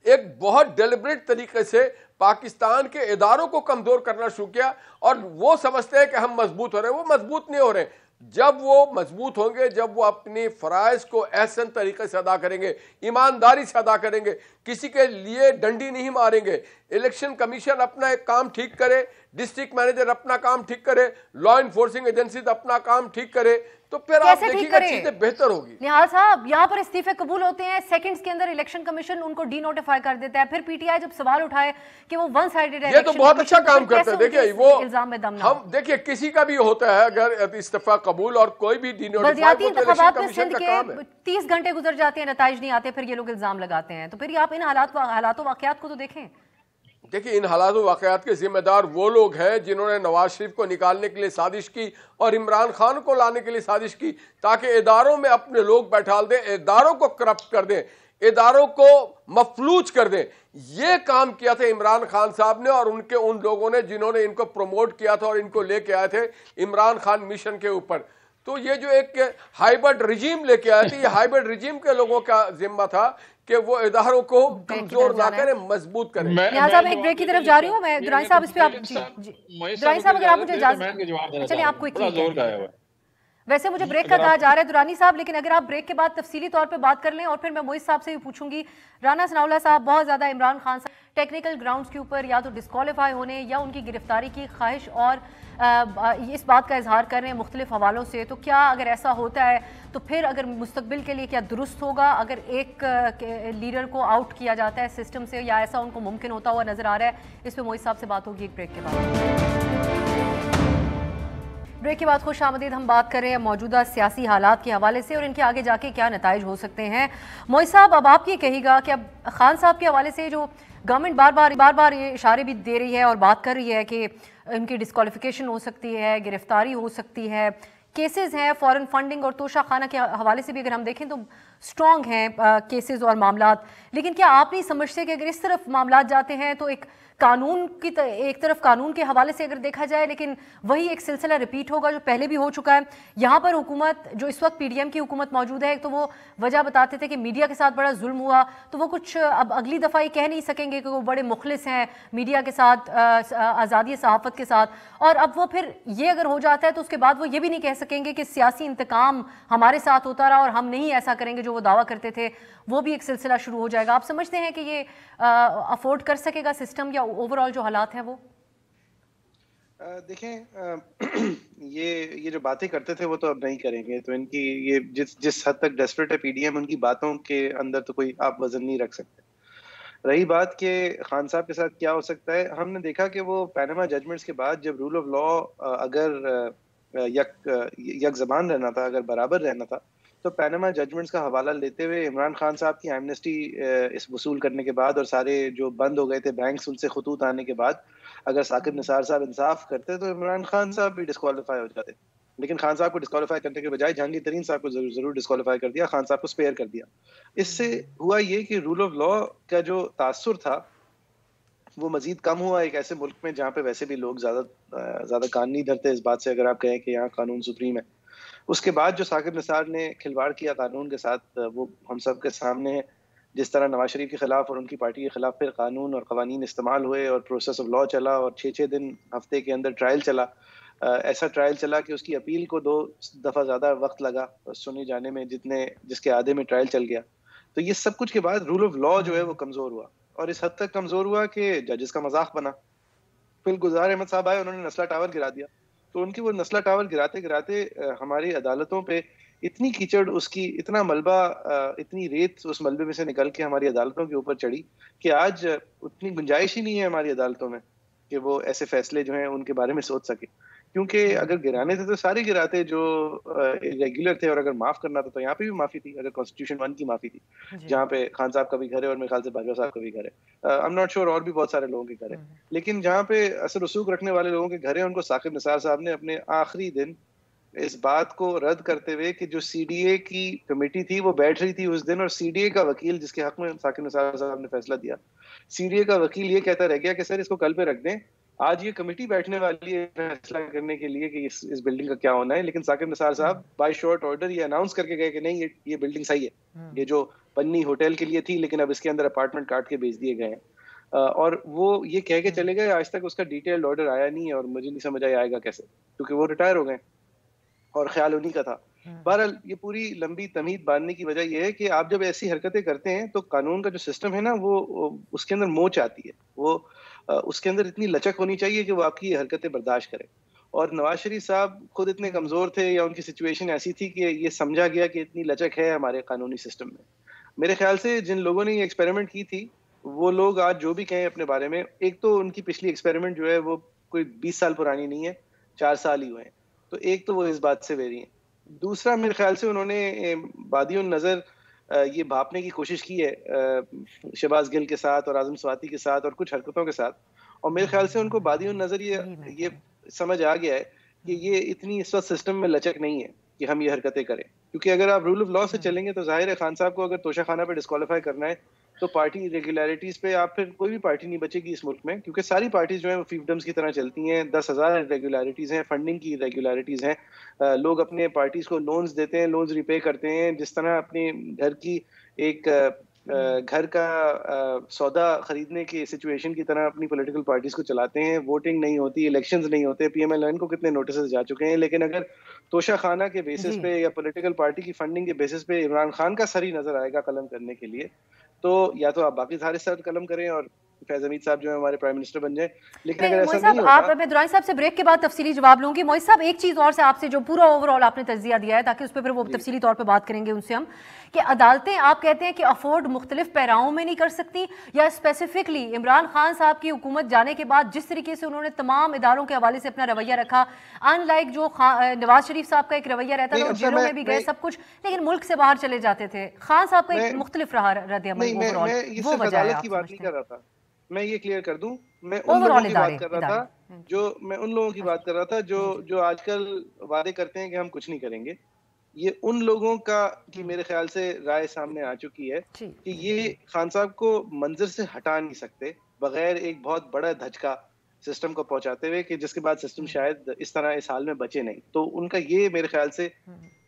एक बहुत डेलिब्रेट तरीके से पाकिस्तान के इदारों को कमजोर करना शुरू किया, और वो समझते हैं कि हम मजबूत हो रहे हैं। वो मजबूत नहीं हो रहे। जब वो मजबूत होंगे, जब वो अपनी फराइज को एहसन तरीके से अदा करेंगे, ईमानदारी से अदा करेंगे, किसी के लिए डंडी नहीं मारेंगे, इलेक्शन कमीशन अपना एक काम ठीक करे, डिस्ट्रिक्ट मैनेजर अपना काम ठीक करे, लॉ इन्फोर्सिंग एजेंसीज अपना काम ठीक करे, तो फिर आप देखिएगा चीजें बेहतर होगी। निहाल साहब, यहाँ पर इस्तीफे कबूल होते हैं, सेकंड्स के अंदर इलेक्शन कमीशन उनको डी नोटिफाई कर देता है, फिर पीटीआई जब सवाल उठाए कि वो वन साइडेड है, ये तो बहुत अच्छा काम करते हैं। देखिए, वो इल्जाम में दम ना, हम देखिए किसी का भी होता है अगर इस्तीफा कबूल और कोई भी डी नोटिफाई, वो तो इलेक्शन कमीशन का काम है। 30 घंटे गुजर जाते हैं, नताइज नहीं आते, फिर ये लोग इल्जाम लगाते हैं। तो फिर आप इन हालातों वाकयात को तो देखें। देखिए, इन हालात वाकयात के जिम्मेदार वो लोग हैं जिन्होंने नवाज शरीफ को निकालने के लिए साजिश की और इमरान खान को लाने के लिए साजिश की, ताकि इदारों में अपने लोग बैठाल दें, इदारों को करप्ट कर दें, इदारों को मफलूज कर दें। ये काम किया था इमरान खान साहब ने और उनके उन लोगों ने जिन्होंने इनको प्रमोट किया था और इनको लेके आए थे इमरान खान मिशन के ऊपर। तो ये जो एक हाइब्रिड रिजीम लेके आए थे, ये हाइब्रिड रिजीम के लोगों का जिम्मा था कि वो इदारों को कमजोर ना करें, मजबूत करें। यहाँ साहब एक ब्रेक की तरफ जा रही हूँ मैं। दुरानी साहब, इस पे आप दुरानी साहब अगर आप मुझे इजाजत, चलिए आपको एक, वैसे मुझे ब्रेक का कहा जा रहा है दुरानी साहब, लेकिन अगर आप ब्रेक के बाद तफसीली तौर पे बात कर लें और फिर मैं मोइज साहब से भी पूछूंगी। राना सनाउल्लाह साहब, बहुत ज़्यादा इमरान खान साहब टेक्निकल ग्राउंड्स के ऊपर या तो डिस्क्वालीफाई होने या उनकी गिरफ्तारी की ख्वाहिश और इस बात का इजहार कर रहे हैं मुख्तलिफ हवालों से। तो क्या अगर ऐसा होता है तो फिर अगर मुस्तकबिल के लिए क्या दुरुस्त होगा अगर एक लीडर को आउट किया जाता है सिस्टम से, या ऐसा उनको मुमकिन होता हुआ नजर आ रहा है? इस पर मोइज साहब से बात होगी एक ब्रेक के बाद। ब्रेक के बाद खुश आमदीद। हम बात कर रहे हैं मौजूदा सियासी हालात के हवाले से और इनके आगे जाके क्या नताइज हो सकते हैं। मोइज साहब, अब आप ये कहिएगा कि अब खान साहब के हवाले से जो गवर्नमेंट बार बार ये इशारे भी दे रही है और बात कर रही है कि इनकी डिस्क्वालिफिकेशन हो सकती है, गिरफ्तारी हो सकती है, केसेस हैं फॉरेन फंडिंग और तोशा खाना के हवाले से भी अगर हम देखें तो स्ट्रॉन्ग हैं केसेस और मामलात। लेकिन क्या आप नहीं समझते कि अगर इस तरफ मामलात जाते हैं तो एक कानून की एक तरफ कानून के हवाले से अगर देखा जाए, लेकिन वही एक सिलसिला रिपीट होगा जो पहले भी हो चुका है। यहाँ पर हुकूमत जो इस वक्त पीडीएम की हुकूमत मौजूद है, तो वो वजह बताते थे कि मीडिया के साथ बड़ा जुल्म हुआ, तो वो कुछ अब अगली दफ़ा ये कह नहीं सकेंगे कि वो बड़े मुखलिस हैं मीडिया के साथ, आज़ादी सहाफ़त के साथ। और अब वो फिर ये अगर हो जाता है तो उसके बाद वो ये भी नहीं कह सकेंगे कि सियासी इंतकाम हमारे साथ होता रहा और हम नहीं ऐसा करेंगे जो वो दावा करते थे। वो भी एक सिलसिला शुरू हो जाएगा। आप समझते हैं कि ये अफोर्ड कर सकेगा सिस्टम, या ओवरऑल जो हालात हैं वो? देखें ये जो बातें करते थे वो तो अब नहीं करेंगे, तो इनकी ये जिस हद तक डेस्परेट है पीडीएम, उनकी बातों के अंदर तो कोई आप वजन नहीं रख सकते। रही बात कि खान साहब के साथ क्या हो सकता है, हमने देखा कि वो पैनामा जजमेंट्स के बाद जब रूल ऑफ लॉ अगर यक ज़बान रहना था, अगर बराबर रहना था, तो पैनामा जजमेंट्स का हवाला लेते हुए इमरान खान साहब की एमनेस्टी इस वसूल करने के बाद और सारे जो बंद हो गए थे बैंक्स उनसे खतूत आने के बाद अगर साकिब निसार साहब इंसाफ करते तो इमरान खान साहब भी डिस्क्वालीफाई हो जाते। लेकिन खान साहब को डिस्क्वालीफाई करने के बजाय जहांगीर तरीन साहब को जरूर डिस्क्वालीफाई कर दिया, खान साहब को स्पेयर कर दिया। इससे हुआ ये कि रूल ऑफ लॉ का जो तासुर था वो मजीद कम हुआ एक ऐसे मुल्क में जहाँ पे वैसे भी लोग ज्यादा कान नहीं धरते इस बात से, अगर आप कहें कि यहाँ कानून सुप्रीम है। उसके बाद जो साकिब निसार ने खिलवाड़ किया कानून के साथ, वो हम सब के सामने है। जिस तरह नवाज शरीफ के खिलाफ और उनकी पार्टी के खिलाफ फिर कानून और कवानीन इस्तेमाल हुए और प्रोसेस ऑफ लॉ चला और 6-6 दिन हफ्ते के अंदर ट्रायल चला। ऐसा ट्रायल चला कि उसकी अपील को 2 दफा ज्यादा वक्त लगा सुने जाने में जिसके आधे में ट्रायल चल गया। तो ये सब कुछ के बाद रूल ऑफ लॉ जो है वो कमजोर हुआ, और इस हद तक कमजोर हुआ कि जजेस का मजाक बना। फिर गुलजार अहमद साहब आए, उन्होंने नस्ला टावर गिरा दिया। तो उनकी वो नस्ला टावर गिराते गिराते हमारी अदालतों पे इतनी कीचड़, उसकी इतना मलबा, इतनी रेत उस मलबे में से निकल के हमारी अदालतों के ऊपर चढ़ी कि आज उतनी गुंजाइश ही नहीं है हमारी अदालतों में कि वो ऐसे फैसले जो हैं उनके बारे में सोच सके। क्योंकि अगर गिराने थे तो सारे गिराते जो रेगुलर थे, और अगर माफ करना था तो यहाँ पे भी माफी थी। अगर कॉन्स्टिट्यूशन 1 की माफी थी जहाँ पे खान साहब का भी घर है और मेरे ख्याल से बाजवा साहब का भी घर है, आई एम नॉट श्योर और भी बहुत सारे लोगों के घर है, लेकिन जहाँ पे असर रसूख रखने वाले लोगों के घर है, उनको साकिब निसार साहब ने अपने आखिरी दिन इस बात को रद्द करते हुए कि जो सीडीए की कमेटी थी वो बैठ रही थी उस दिन, और सीडीए का वकील जिसके हक में साकिब निसार साहब ने फैसला दिया, सीडीए का वकील ये कहता रह गया कि सर इसको कल पे रख दें, आज ये कमेटी बैठने वाली है फैसला करने के लिए कि इस बिल्डिंग का क्या होना है। लेकिन साकिब निसार साहब बाय शॉर्ट ऑर्डर ये अनाउंस करके गए कि नहीं, ये बिल्डिंग सही है, ये जो पन्नी होटल के लिए थी लेकिन अब इसके अंदर अपार्टमेंट काट के भेज दिए गए हैं। और वो ये कह के चले गए, आज तक उसका डिटेल्ड ऑर्डर आया नहीं है और मुझे नहीं समझ आएगा कैसे, क्योंकि वो रिटायर हो गए और ख्याल उन्हीं का था। बहरहाल ये पूरी लंबी तमहीद बांधने की वजह यह है कि आप जब ऐसी हरकतें करते हैं तो कानून का जो सिस्टम है ना वो उसके अंदर मोच आती है, वो उसके अंदर इतनी लचक होनी चाहिए कि वो आपकी हरकतें बर्दाश्त करे। और नवाज शरीफ साहब खुद इतने कमजोर थे या उनकी सिचुएशन ऐसी थी कि ये समझा गया कि इतनी लचक है हमारे कानूनी सिस्टम में। मेरे ख्याल से जिन लोगों ने ये एक्सपेरिमेंट की थी वो लोग आज जो भी कहें अपने बारे में, एक तो उनकी पिछली एक्सपेरिमेंट जो है वो कोई 20 साल पुरानी नहीं है, 4 साल ही हुए हैं, तो एक तो वो इस बात से वेरी है। दूसरा मेरे ख्याल से उन्होंने बादियों नजर ये भापने की कोशिश की है शहबाज गिल के साथ और आजम स्वाति के साथ और कुछ हरकतों के साथ, और मेरे ख्याल से उनको बादियों नजर ये समझ आ गया है कि ये इतनी इस वक्त सिस्टम में लचक नहीं है कि हम ये हरकतें करें। क्योंकि अगर आप रूल ऑफ लॉ से चलेंगे तो जाहिर है खान साहब को अगर तोशा खाना पे डिस्क्वालीफाई करना है तो पार्टी इरेगुलरिटीज पे आप फिर कोई भी पार्टी नहीं बचेगी इस मुल्क में, क्योंकि सारी पार्टीज जो है वो फीफडम्स की तरह चलती हैं। 10,000 इरेगुलरिटीज हैं, फंडिंग की इरेगुलरिटीज हैं, लोग अपने पार्टीज को लोन्स देते हैं, लोन्स रिपे करते हैं, जिस तरह अपने घर की घर का सौदा खरीदने की सिचुएशन की तरह अपनी पॉलिटिकल पार्टीज को चलाते हैं। वोटिंग नहीं होती, इलेक्शंस नहीं होते, पीएमएलएन को कितने नोटिस जा चुके हैं। लेकिन अगर तोशा खाना के बेसिस पे या पॉलिटिकल पार्टी की फंडिंग के बेसिस पे इमरान खान का सर ही नजर आएगा कलम करने के लिए, तो या तो आप बाकी सारे सर कलम करें और फैज हमीद साहब जो है हमारे प्राइम मिनिस्टर बन जाए। लेकिन अगर ऐसा नहीं होगा, मैं दुरानी साहब से ब्रेक के बाद तफसीली जवाब लूंगी। मोइज साहब एक चीज और से आपसे जो पूरा ओवरऑल आपने तज्जिया दिया है ताकि उस पर फिर वो तफसीली तौर पे बात करेंगे उनसे हम, कि अदालतें आप कहते हैं कि अफोर्ड मुख्तलिफ पैराओं में नहीं कर सकती, या स्पेसिफिकली इमरान खान साहब की हुकूमत जाने के बाद जिस तरीके से उन्होंने तमाम इदारों के हवाले से अपना रवैया रखा, अनलाइक जो नवाज शरीफ साहब का एक रवैया रहता था, जेलों में भी गए सब कुछ, लेकिन मुल्क से बाहर चले जाते थे, खान साहब का एक मुख्तलिफ रहा रद्द-ए-अमल ओवरऑल, वो वजह है आप समझते हैं? मैं ये क्लियर कर दूं, मैं उन लोगों की बात कर रहा था जो आजकल वादे करते हैं कि हम कुछ नहीं करेंगे। ये उन लोगों की मेरे ख्याल से राय सामने आ चुकी है कि ये खान साहब को मंजर से हटा नहीं सकते बगैर एक बहुत बड़ा धचका सिस्टम को पहुंचाते हुए, कि जिसके बाद सिस्टम शायद इस तरह इस हाल में बचे नहीं। तो उनका ये मेरे ख्याल से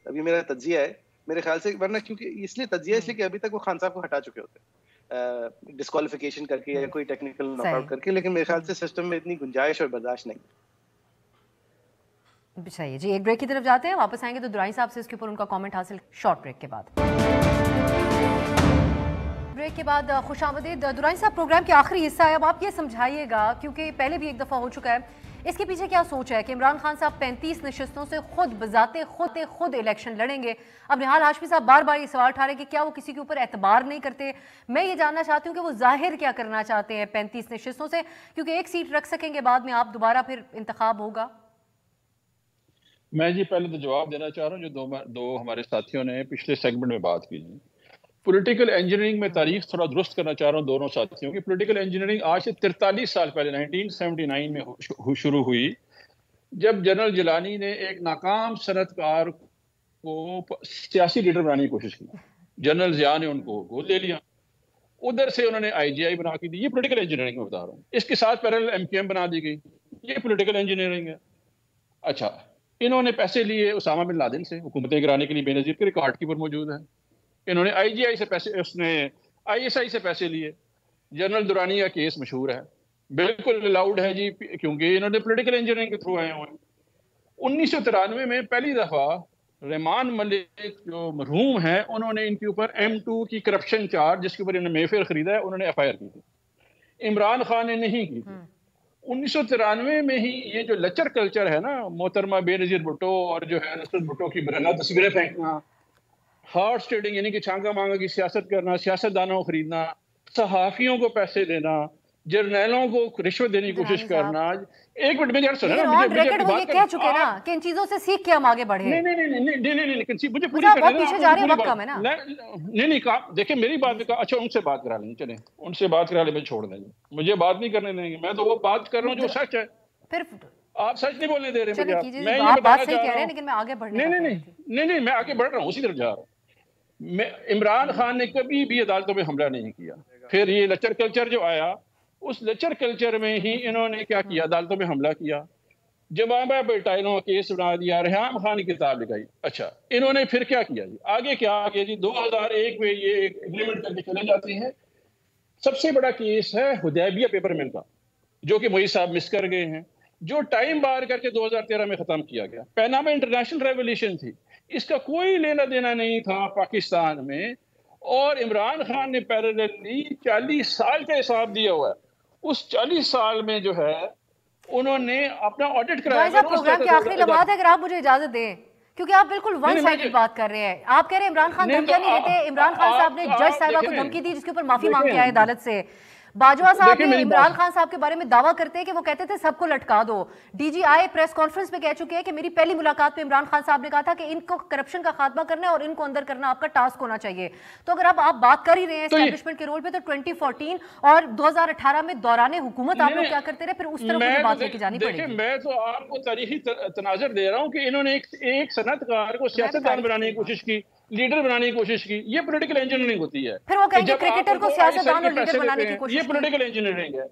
अभी मेरा तज्जिया है, मेरे ख्याल से, वरना क्योंकि इसलिए तज्जिया इसलिए कि अभी तक वो खान साहब को हटा चुके होते डिस्क्वालिफिकेशन करके या कोई टेक्निकल नॉकआउट करके, लेकिन मेरे ख्याल से सिस्टम में इतनी गुंजाइश और बर्दाश्त नहीं। चाहिए जी, एक ब्रेक की तरफ जाते हैं, वापस आएंगे तो दुरानी साहब से इसके ऊपर उनका कमेंट हासिल शॉर्ट ब्रेक के बाद। ब्रेक के बाद खुशामदीद दुरानी साहब, प्रोग्राम के आखिरी हिस्सा है, अब आप ये समझाइएगा क्योंकि पहले भी एक दफ़ा हो चुका है इसके पीछे क्या सोच है कि इमरान खान साहब 35 नशिस्तों से खुद बजाते खुद इलेक्शन लड़ेंगे? अब निहाल हाशमी साहब बार बार ये सवाल उठा रहे हैं कि क्या वो किसी के ऊपर एतबार नहीं करते। मैं ये जानना चाहती हूँ कि वो जाहिर क्या करना चाहते हैं 35 नशिस्तों से, क्योंकि एक सीट रख सकेंगे, बाद में आप दोबारा फिर इंतखाब होगा। मैं जी पहले तो जवाब देना चाह रहा हूँ जो दो हमारे साथियों ने पिछले सेगमेंट में बात की। पॉलिटिकल इंजीनियरिंग में तारीख थोड़ा दुरुस्त करना चाह रहा हूँ दोनों साथियों की। पॉलिटिकल इंजीनियरिंग आज से 43 साल पहले 1979 में शुरू हुई, जब जनरल जिलानी ने एक नाकाम सनतकार को सियासी लीडर बनाने की कोशिश की। जनरल जिया ने उनको गोद ले लिया, उधर से उन्होंने IGI बना के दी। ये पॉलिटिकल इंजीनियरिंग में बता रहा हूँ। इसके साथ पैरेलल MQM बना दी गई, ये पॉलिटिकल इंजीनियरिंग है। अच्छा, इन्होंने पैसे लिए उसामा बिन लादेन से हुकूमतें गिराने के लिए, बेनजीर के रिकॉर्ड की पर मौजूद है। इन्होंने IGI से पैसे, उसने ISI से पैसे लिए। जनरल दुरानी का केस मशहूर है, बिल्कुल अलाउड है जी, क्योंकि इन्होंने पॉलिटिकल इंजीनियरिंग के थ्रू आए हुए हैं। 1993 में पहली दफा रहमान मलिक जो मरहूम है, उन्होंने इनके ऊपर M2 की करप्शन चार्ज, जिसके ऊपर इन्होंने मेफेयर खरीदा है, उन्होंने FIR की थी। इमरान खान ने नहीं की थी। 1993 में ही ये जो लचर कल्चर है ना, मोहतरमा बेनजीर भुट्टो और जो है नुसरत भुट्टो की बरहना तस्वीरें फेंकना, हॉर्स ट्रेडिंग यानी कि छांगा मांगा की सियासत करना, सियासतदानों को खरीदना, सहाफियों को पैसे देना, जर्नैलों को रिश्वत देने की कोशिश करना। एक मिनट में यार सुनो ना, वो ये कह चुके ना कि इन चीजों से सीख के हम आगे बढ़े। नहीं, मुझे पूरी बहुत पीछे जा रहे हैं, वक्त कम है ना। नहीं, देखिए मेरी बात का, अच्छा उनसे बात करा लेंगे, चले उनसे बात करा ले, मैं छोड़ देंगे, मुझे बात नहीं करने देंगे। मैं तो वो बात कर रहा हूँ जो सच है। फिर आप सच नहीं बोलने दे रहे मुझे। मैं ये बात सही कह रहे हैं, लेकिन मैं आगे बढ़ने नहीं, मैं आगे बढ़ रहा हूँ, उसी तरफ जा रहा हूँ। इमरान खान ने कभी भी अदालतों में हमला नहीं किया। फिर ये लचर कल्चर जो आया, उस लचर कल्चर में ही इन्होंने क्या किया, अदालतों में हमला किया, जमाबा बेटाइलों का केस बना दिया, रेहान खान की किताब लिखाई। अच्छा, इन्होंने फिर क्या किया जी, आगे क्या किया जी, 2001 में ये एक एग्रीमेंट करके चले जाते हैं। सबसे बड़ा केस है हुदैबिया पेपर मिल का, जो कि मोई साहब मिस कर गए हैं, जो टाइम बार करके 2013 में खत्म किया गया। पनामा इंटरनेशनल रेवोल्यूशन थी, इसका कोई लेना देना नहीं था पाकिस्तान में, और इमरान खान ने पैरेलली 40 साल का हिसाब दिया हुआ है। उस 40 साल में जो है उन्होंने अपना ऑडिट कराया। प्रोग्राम के आखिरी लम्हात है, अगर आप मुझे इजाजत दें, क्योंकि आप बिल्कुल वन साइडेड बात कर रहे हैं। आप कह रहे हैं इमरान खान धमकियां नहीं देते। इमरान खान साहब ने जज साहिबा को धमकी दी, जिसके ऊपर माफी मांग के आए अदालत से। बाजवा साहब ने इमरान खान साहब के बारे में दावा करते हैं कि वो कहते थे सबको लटका दो। DGI प्रेस कॉन्फ्रेंस में कह चुके हैं कि मेरी पहली मुलाकात में इमरान खान साहब ने कहा था कि इनको करप्शन का खात्मा करना है और इनको अंदर करना आपका टास्क होना चाहिए। तो अगर आप बात कर ही रहे हैं एस्टैब्लिशमेंट के रोल पे, तो 2014 और 2018 में दौरान हुकूमत आप लोग क्या करते रहे, फिर उस तरफ मुझे बात लेके जानी पड़ेगी। मैं तो आपको तारीखी तनाजर दे रहा हूँ कि इन्होंने एक सनतकार को सियासतदान बनाने की कोशिश की, लीडर बनाने की कोशिश की। ये पॉलिटिकल इंजीनियरिंग होती है। फिर वो कहेंगे क्रिकेटर को सियासतदान और लीडर बनाने की कोशिश, ये पॉलिटिकल इंजीनियरिंग है।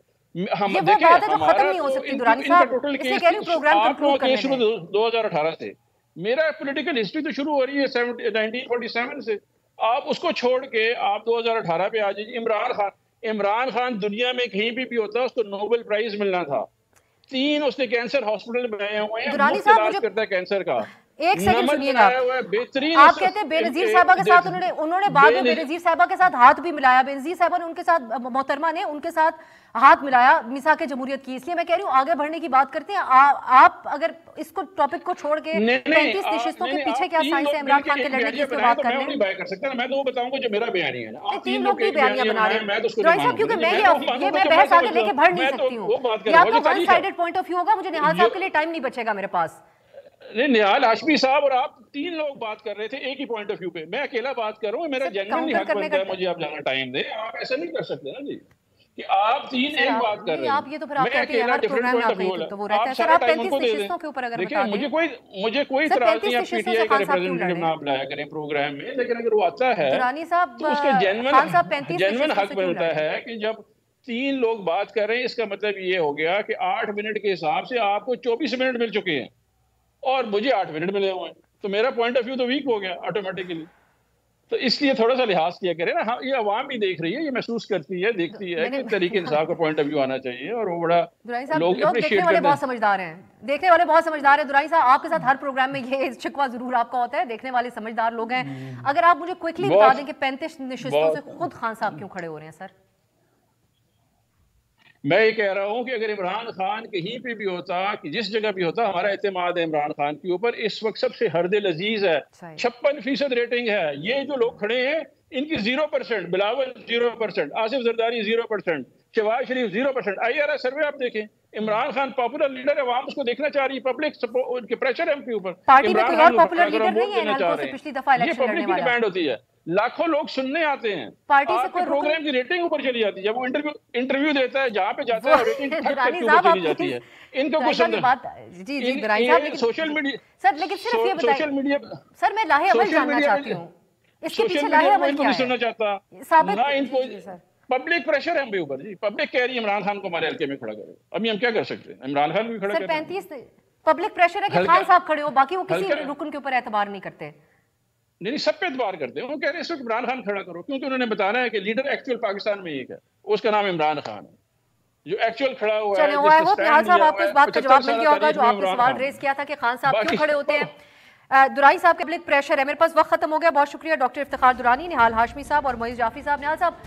हम ये देखिए, बात है जो खत्म नहीं हो सकती दुरानी साहब, इसलिए कह रही हूं प्रोग्राम कंक्लूड करने शुरू 2018 से। मेरा पॉलिटिकल हिस्ट्री तो शुरू हो रही है 1947 से। आप उसको छोड़ के आप 2018 पे आ जाइए। इमरान खान दुनिया में कहीं भी होता, उसको नोबेल प्राइज मिलना था। 3 उसने कैंसर हॉस्पिटल बनाए हुए हैं, दुरानी साहब करता है कैंसर का। एक सेकंड सुनिएगा, आप कहते हैं बेनजीर साहबा के साथ उन्होंने बाद में बेनजीर साहबा के साथ हाथ भी मिलाया। बेनजीर साहबा ने उनके साथ, मोहतरमा ने उनके साथ हाथ मिलाया मिसाक जमहूरियत की। इसलिए मैं कह रही हूँ आगे बढ़ने की बात करते हैं। आप अगर इसको टॉपिक को छोड़ के 35 नशिस्तों के पीछे क्या साइंस है इमरान खान के लड़ने की, इस पर बात कर लें। मैं तो वो बताऊंगा जो मेरा बयानी है ना। 3 लोग भी बयानियां बना रहे हैं, क्योंकि मैं बहस आगे लेके बढ़ नहीं सकती हूँ। ये आपका one sided point of view होगा, मुझे निहाल साहब के लिए टाइम नहीं बचेगा मेरे पास। नहीं, निहाल हाशमी साहब और आप 3 लोग बात कर रहे थे एक ही पॉइंट ऑफ व्यू पे, मैं अकेला बात कर रहा हूँ। मेरा जेन्युइनली हक बनता है मुझे आप ज्यादा टाइम दे। आप ऐसा नहीं कर सकते ना जी कि आप 3 एक बात कर रहे हैं। आप ये तो फिर आप कहते हैं हर प्रोग्राम में आप तो वो रहता है। सर आप 35 नशिस्तों के ऊपर अगर बता दें। मुझे कोई इतराज नहीं, आप पीटीआई का रिप्रेजेंटेटिव ना बुलाया करें प्रोग्राम में, लेकिन अगर वो आता है दुरानी साहब तो उसका जेन्युइन हक बनता है कि जब 3 लोग बात कर रहे हैं, इसका मतलब ये हो गया कि 8 मिनट के हिसाब से आपको 24 मिनट मिल चुके हैं और मुझे 8 मिनट मिले हुए हैं, तो मेरा पॉइंट ऑफ व्यू तो वीक हो गया ऑटोमेटिकली। तो इसलिए थोड़ा सा लिहाज किया करें ना। हाँ, ये अवाम भी देख रही है, ये महसूस करती है, देखती है कि तरीके इंसाफ का पॉइंट ऑफ व्यू आना चाहिए, और वो बड़ा लोग देखने वाले बहुत समझदार हैं। देखने वाले बहुत समझदार हैं। दुरानी साहब, आपके साथ हर प्रोग्राम में ये शिकवा जरूर आपका होता है, देखने वाले समझदार लोग हैं। अगर आप मुझे क्विकली बता दें कि 35 नशिस्तों से खुद खान साहब क्यों खड़े हो रहे हैं सर? मैं ये कह रहा हूँ कि अगर इमरान खान कहीं पे भी होता, कि जिस जगह भी होता, हमारा एतमाद है इमरान खान के ऊपर इस वक्त सबसे हरदिल अजीज है। 56% रेटिंग है। ये जो लोग खड़े हैं इनकी 0%, बिलावल 0%, आसिफ जरदारी 0%, शहबाज शरीफ 0%। IRS सर्वे आप देखें, इमरान खान पॉपुलर लीडर है, आवाम उसको देखना चाह रही है, पब्लिक उनके प्रेशर है उनके ऊपर। पार्टी में कोई और पॉपुलर लीडर नहीं है हल्कों से पिछली दफा ये इलेक्शन लड़ने पब्लिक की वाला। डिमांड होती है, लाखों लोग सुनने आते हैं, पार्टी से आपके कोई प्रोग्राम की रेटिंग ऊपर चली जाती है। जब वो इंटरव्यू देता है, जहाँ पे जाता है रेटिंग दुरानी ऊपर साहब चली जाती है। इनको कुछ बात जी जी दुरानी साहब, लेकिन सोशल मीडिया सर, लेकिन सिर्फ ये बताइए सोशल मीडिया सर, मैं लाहे अमल जानना चाहती हूँ, इसके पीछे लाहे अमल क्या है? सुनना चाहता साबित ना इनको। सर पब्लिक प्रेशर है हम भी ऊपर जी, पब्लिक कह रही है इमरान खान को हमारे हल्के में खड़ा करो। अभी हम क्या कर सकते हैं? इमरान खान भी खड़ा सर, कर 35 पब्लिक प्रेशर है कि खान साहब खड़े हो, बाकी वो किसी रुकन के ऊपर एतबार नहीं करते। नहीं, सब पे एतबार करते हैं। वो कह रहे हैं इस वक्त इमरान खान खड़ा करो, क्योंकि उन्होंने बताना है कि लीडर एक्चुअल पाकिस्तान में एक है, उसका नाम इमरान खान है, जो एक्चुअल खड़ा हुआ है। चलिए, आई होप निहाल साहब आपको इस बात का जवाब मिल गया होगा जो आपने सवाल रेज किया था कि खान साहब क्यों खड़े होते हैं। दुराई साहब के पब्लिक प्रेशर है। मेरे पास वक्त खत्म हो गया। बहुत शुक्रिया डॉक्टर इफ्तिखार दुरानी, निहाल हाशमी साहब और मोइज़ जाफी साहब। निहाल साहब,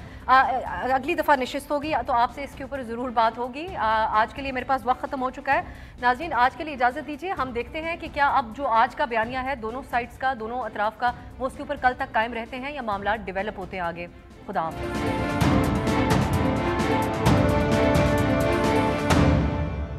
अगली दफ़ा नशिस्त होगी तो आपसे इसके ऊपर ज़रूर बात होगी। आज के लिए मेरे पास वक्त ख़त्म हो चुका है। नाज़रीन, आज के लिए इजाज़त दीजिए। हम देखते हैं कि क्या अब जो आज का बयानिया है दोनों साइड्स का, दोनों अतराफ़ का, वो उसके ऊपर कल तक कायम रहते हैं या मामला डेवलप होते हैं आगे। खुदा हाफ़िज़।